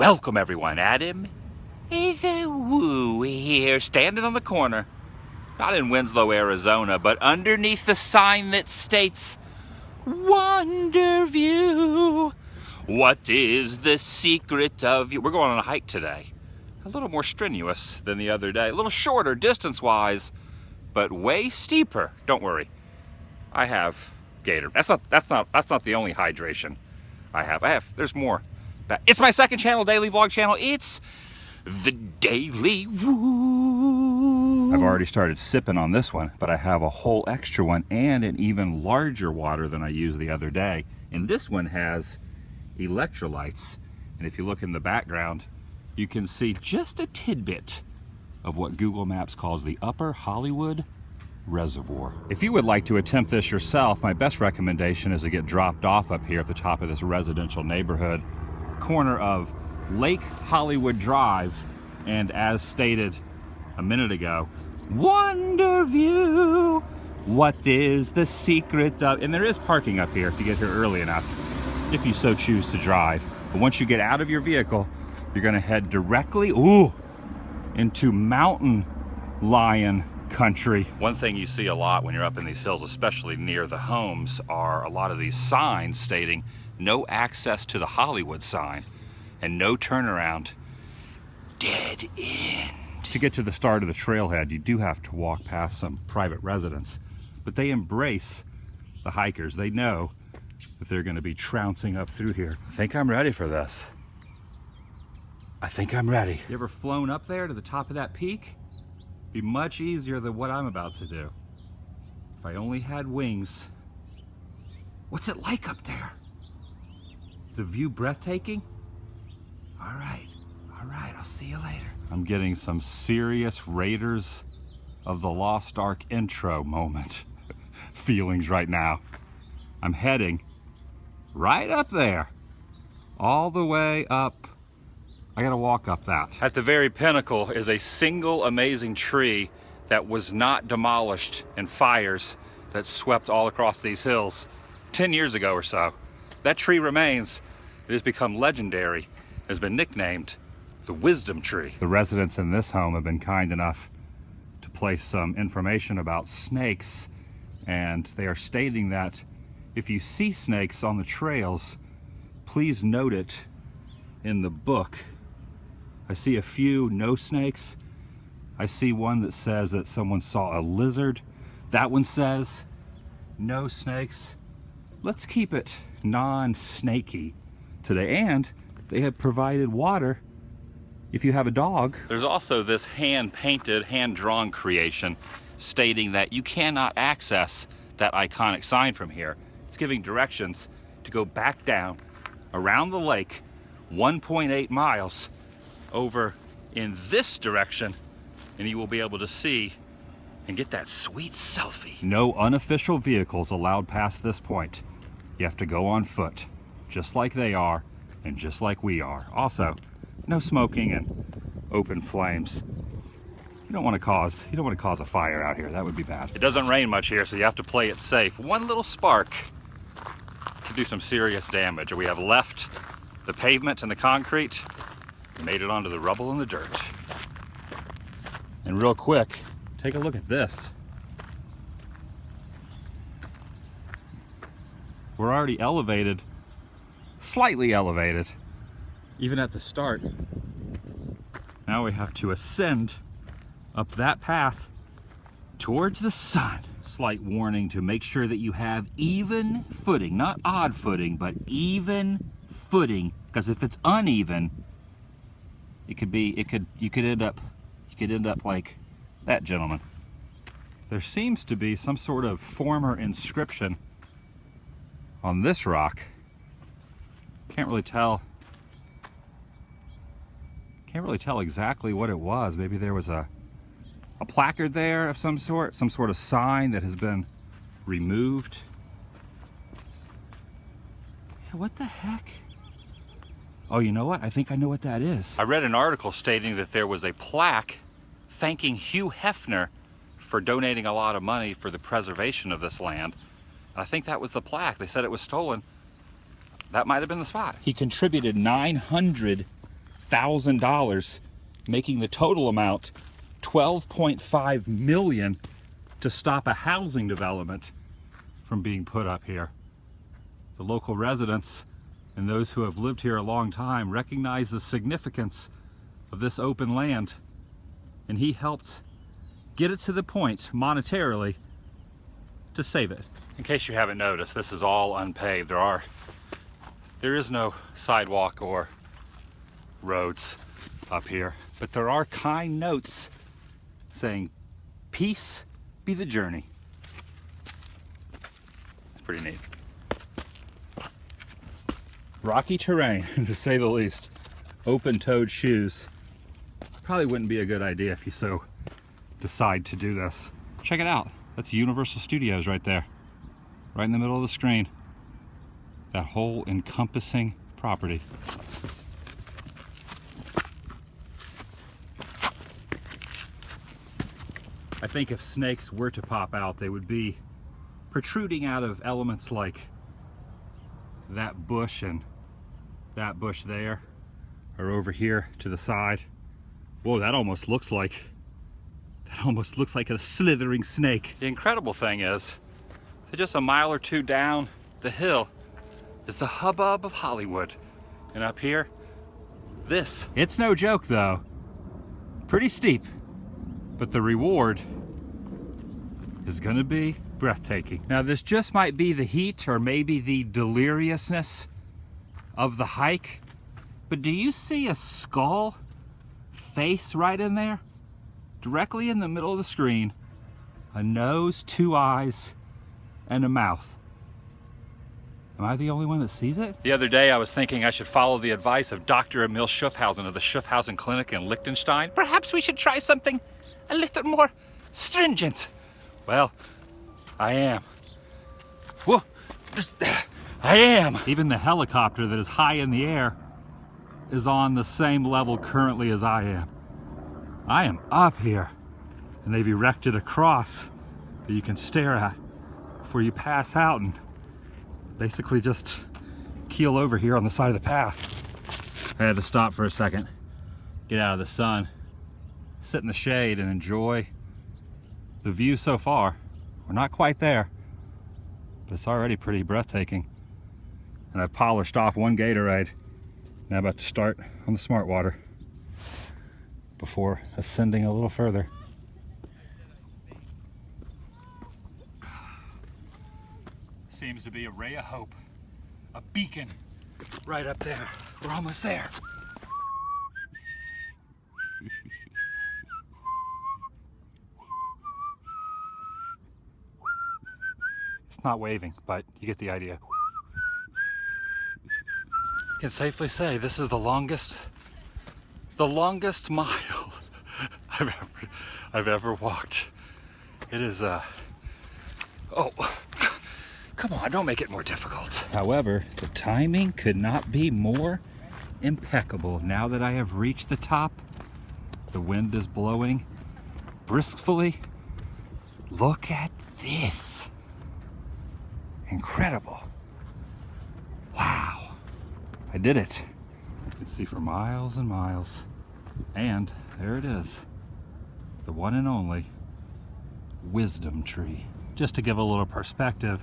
Welcome everyone, Adam the Woo here, standing on the corner, not in Winslow, Arizona, but underneath the sign that states Wonder View. What is the secret of you? We're going on a hike today. A little more strenuous than the other day. A little shorter distance-wise, but way steeper. Don't worry. I have Gator. That's not the only hydration I have. There's more. It's my second channel, daily vlog channel. It's TheDailyWoo. I've already started sipping on this one, but I have a whole extra one and an even larger water than I used the other day. And this one has electrolytes. And if you look in the background, you can see just a tidbit of what Google Maps calls the Upper Hollywood Reservoir. If you would like to attempt this yourself, my best recommendation is to get dropped off up here at the top of this residential neighborhood, corner of Lake Hollywood Drive, and as stated a minute ago, Wonder View. What is the secret of, and there is parking up here if you get here early enough, if you so choose to drive. But once you get out of your vehicle, you're gonna head directly, into mountain lion country. One thing you see a lot when you're up in these hills, especially near the homes, are a lot of these signs stating no access to the Hollywood sign and no turnaround, dead end. To get to the start of the trailhead, you do have to walk past some private residents, but they embrace the hikers. They know that they're going to be trouncing up through here. I think I'm ready for this. I think I'm ready. You ever flown up there to the top of that peak? Be much easier than what I'm about to do. If I only had wings. What's it like up there? Is the view breathtaking? All right, I'll see you later. I'm getting some serious Raiders of the Lost Ark intro moment feelings right now. I'm heading right up there, all the way up. I gotta walk up that. At the very pinnacle is a single amazing tree that was not demolished in fires that swept all across these hills 10 years ago or so. That tree remains. It has become legendary, has been nicknamed the Wisdom Tree. The residents in this home have been kind enough to place some information about snakes, and they are stating that if you see snakes on the trails, please note it in the book. I see a few no snakes. I see one that says that someone saw a lizard. That one says no snakes. Let's keep it non-snaky today. And they have provided water if you have a dog. There's also this hand-painted, hand-drawn creation stating that you cannot access that iconic sign from here. It's giving directions to go back down around the lake 1.8 miles over in this direction, and you will be able to see and get that sweet selfie. No unofficial vehicles allowed past this point. You have to go on foot, just like they are and just like we are. Also, no smoking and open flames. You don't want to cause a fire out here. That would be bad. It doesn't rain much here, so you have to play it safe. One little spark could do some serious damage. We have left the pavement and the concrete, made it onto the rubble and the dirt. And real quick, take a look at this. We're already elevated, slightly elevated, even at the start. Now we have to ascend up that path towards the sun. Slight warning to make sure that you have even footing, not odd footing, but even footing, because if it's uneven, you could end up like that gentleman. There seems to be some sort of former inscription on this rock. Can't really tell exactly what it was. Maybe there was a placard there of some sort of sign that has been removed. Yeah, what the heck? Oh, you know what? I think I know what that is. I read an article stating that there was a plaque thanking Hugh Hefner for donating a lot of money for the preservation of this land. I think that was the plaque. They said it was stolen. That might have been the spot. He contributed $900 $100,000, making the total amount $12.5 million to stop a housing development from being put up here. The local residents and those who have lived here a long time recognize the significance of this open land, and he helped get it to the point monetarily to save it. In case you haven't noticed, this is all unpaved. There is no sidewalk or roads up here, but there are kind notes saying, "Peace be the journey." It's pretty neat. Rocky terrain, to say the least. Open-toed shoes. Probably wouldn't be a good idea if you so decide to do this. Check it out. That's Universal Studios right there. Right in the middle of the screen. That whole encompassing property. I think if snakes were to pop out, they would be protruding out of elements like that bush and that bush there, or over here to the side. Whoa, that almost looks like a slithering snake. The incredible thing is that just a mile or two down the hill is the hubbub of Hollywood. And up here, this. It's no joke though. Pretty steep, but the reward is gonna be breathtaking. Now this just might be the heat or maybe the deliriousness of the hike, but do you see a skull face right in there? Directly in the middle of the screen, a nose, two eyes, and a mouth. Am I the only one that sees it? The other day I was thinking I should follow the advice of Dr. Emil Schuffhausen of the Schuffhausen Clinic in Liechtenstein. Perhaps we should try something a little more stringent. Well, I am. Whoa, I am. Even the helicopter that is high in the air is on the same level currently as I am. I am up here, and they've erected a cross that you can stare at before you pass out and basically just keel over here on the side of the path. I had to stop for a second, get out of the sun, sit in the shade and enjoy the view so far. We're not quite there, but it's already pretty breathtaking. And I've polished off one Gatorade. Now about to start on the smart water before ascending a little further. Seems to be a ray of hope, a beacon right up there. We're almost there. It's not waving, but you get the idea. I can safely say this is the longest mile I've ever walked. It is oh, come on, don't make it more difficult. However, the timing could not be more impeccable. Now that I have reached the top, the wind is blowing briskly. Look at this. Incredible. Wow. I did it. You can see for miles and miles. And there it is. The one and only wisdom tree. Just to give a little perspective,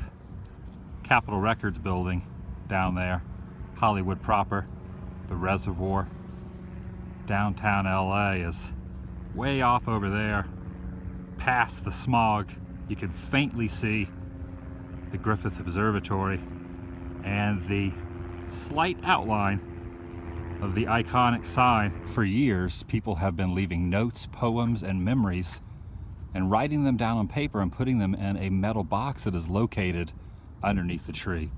Capitol Records building down there, Hollywood proper, the Reservoir, downtown LA is way off over there, past the smog. You can faintly see the Griffith Observatory and the slight outline of the iconic sign. For years, people have been leaving notes, poems, and memories and writing them down on paper and putting them in a metal box that is located underneath the tree.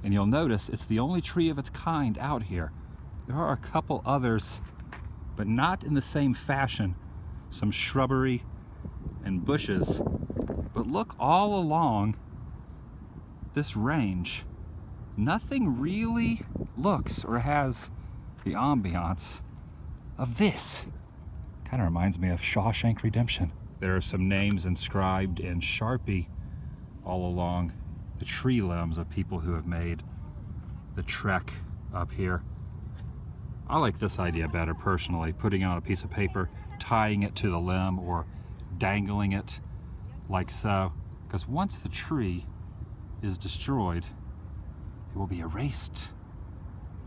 And you'll notice it's the only tree of its kind out here. There are a couple others, but not in the same fashion. Some shrubbery and bushes. But look all along this range. Nothing really looks or has the ambiance of this. Kind of reminds me of Shawshank Redemption. There are some names inscribed in Sharpie all along the tree limbs of people who have made the trek up here. I like this idea better personally, putting it on a piece of paper, tying it to the limb, or dangling it like so, because once the tree is destroyed, it will be erased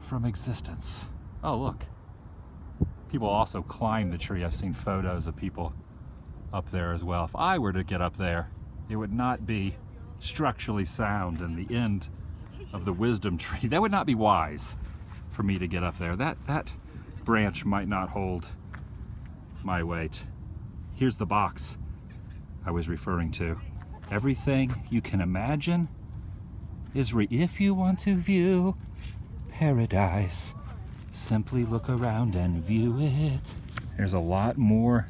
from existence. Oh, look. People also climb the tree. I've seen photos of people up there as well. If I were to get up there, it would not be structurally sound, and the end of the wisdom tree, that would not be wise for me to get up there. That branch might not hold my weight. Here's the box I was referring to. Everything you can imagine is if you want to view paradise, simply look around and view it. There's a lot more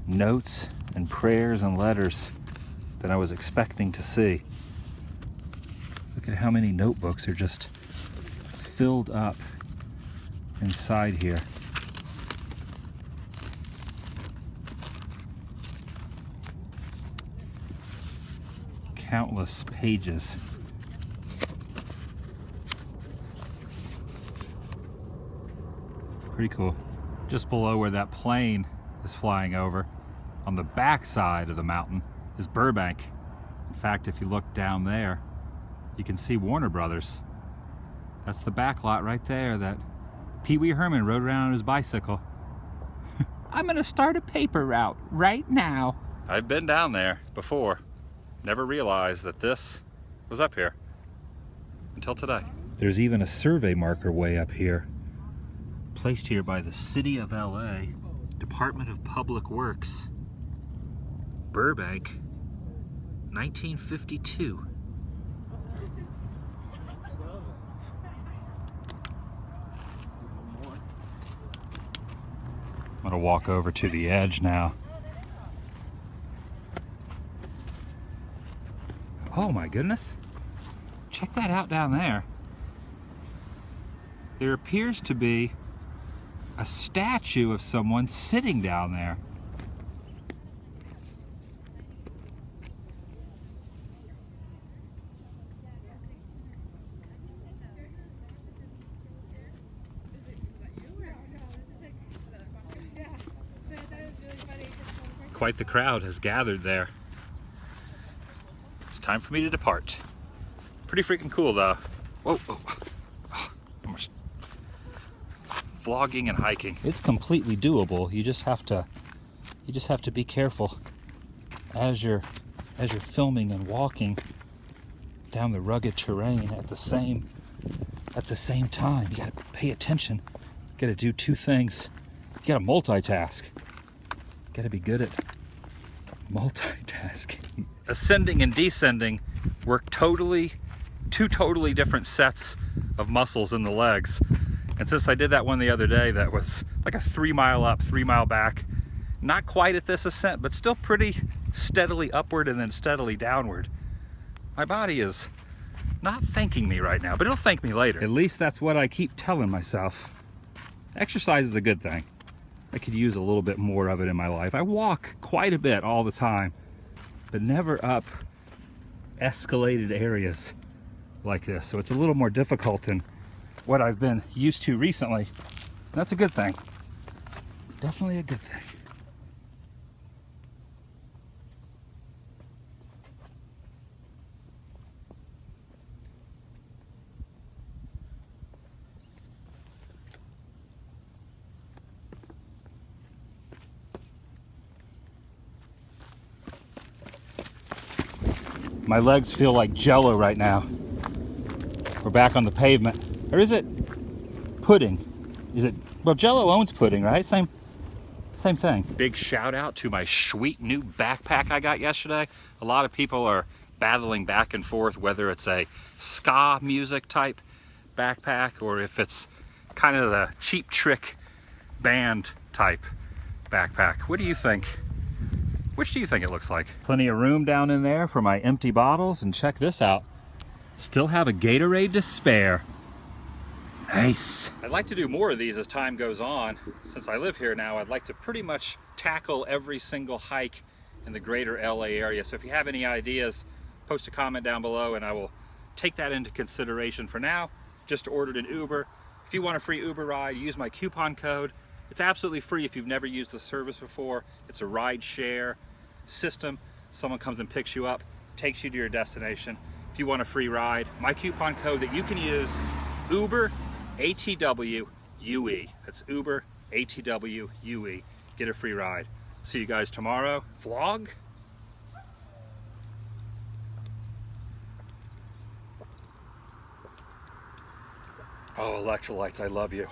notes and prayers and letters than I was expecting to see. Look at how many notebooks are just filled up inside here. Countless pages. Pretty cool. Just below where that plane is flying over, on the back side of the mountain, is Burbank. In fact, if you look down there, you can see Warner Brothers. That's the back lot right there that Pee Wee Herman rode around on his bicycle. I'm gonna start a paper route right now. I've been down there before. Never realized that this was up here until today. There's even a survey marker way up here, placed here by the City of LA, Department of Public Works. Burbank, 1952. I'm gonna walk over to the edge now. Oh my goodness. Check that out down there. There appears to be a statue of someone sitting down there. Quite the crowd has gathered there. It's time for me to depart. Pretty freaking cool though. Whoa, whoa. Almost. Vlogging and hiking. It's completely doable. You just have to be careful as you're filming and walking down the rugged terrain at the same time. You gotta pay attention. You gotta do two things. You gotta multitask. You gotta be good at multitasking. Ascending and descending work two totally different sets of muscles in the legs. And since I did that one the other day, that was like a 3 mile up, 3 mile back, not quite at this ascent, but still pretty steadily upward and then steadily downward. My body is not thanking me right now, but it'll thank me later. At least that's what I keep telling myself. Exercise is a good thing. I could use a little bit more of it in my life. I walk quite a bit all the time, but never up escalated areas like this. So it's a little more difficult than what I've been used to recently. That's a good thing. Definitely a good thing. My legs feel like jello right now. We're back on the pavement. Or is it pudding? Is it, well, Jello owns pudding, right? Same thing. Big shout out to my sweet new backpack I got yesterday. A lot of people are battling back and forth whether it's a ska music type backpack or if it's kind of the Cheap Trick band type backpack. What do you think? Which do you think it looks like? Plenty of room down in there for my empty bottles, and check this out. Still have a Gatorade to spare. Nice. I'd like to do more of these as time goes on. Since I live here now, I'd like to pretty much tackle every single hike in the greater LA area. So if you have any ideas, post a comment down below and I will take that into consideration. For now, just ordered an Uber. If you want a free Uber ride, use my coupon code. It's absolutely free if you've never used the service before. It's a ride share system. Someone comes and picks you up, takes you to your destination. If you want a free ride, my coupon code that you can use, Uber ATW UE. That's Uber ATW UE. Get a free ride. See you guys tomorrow. Vlog? Oh, electrolytes, I love you.